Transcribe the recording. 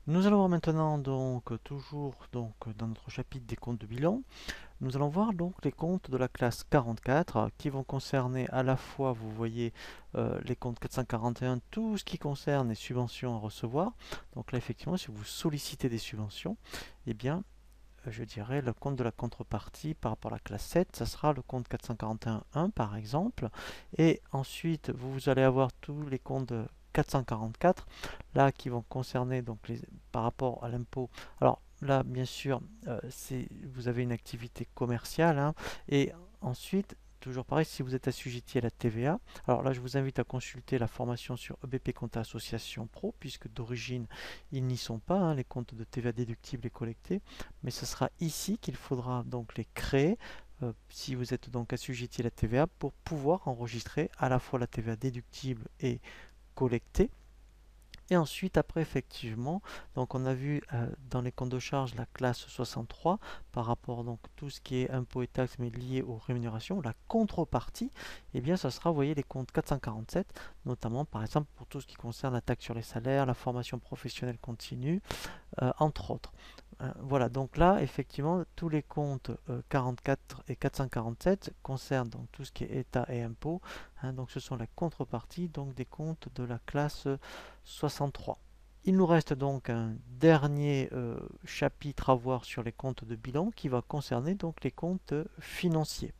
Nous allons voir maintenant toujours dans notre chapitre des comptes de bilan, nous allons voir donc les comptes de la classe 44 qui vont concerner à la fois, vous voyez, les comptes 441, tout ce qui concerne les subventions à recevoir. Donc là effectivement, si vous sollicitez des subventions, eh bien je dirais le compte de la contrepartie par rapport à la classe 7, ça sera le compte 441.1 par exemple. Et ensuite, vous allez avoir tous les comptes de 444, là qui vont concerner par rapport à l'impôt. Alors là, bien sûr, vous avez une activité commerciale, hein, et ensuite, toujours pareil, si vous êtes assujetti à la TVA, alors là, je vous invite à consulter la formation sur EBP Compta Association Pro, puisque d'origine, ils n'y sont pas, hein, les comptes de TVA déductibles et collectés, mais ce sera ici qu'il faudra donc les créer si vous êtes donc assujetti à la TVA pour pouvoir enregistrer à la fois la TVA déductible et collectée. Et ensuite, après, effectivement, donc on a vu dans les comptes de charge la classe 63 par rapport donc tout ce qui est impôts et taxes mais lié aux rémunérations, la contrepartie, eh bien ça sera, vous voyez, les comptes 447, notamment par exemple pour tout ce qui concerne la taxe sur les salaires, la formation professionnelle continue, entre autres. Voilà, donc là, effectivement, tous les comptes 44 et 447 concernent donc tout ce qui est État et impôts, hein, donc ce sont la contrepartie donc des comptes de la classe 63. Il nous reste donc un dernier chapitre à voir sur les comptes de bilan qui va concerner donc les comptes financiers.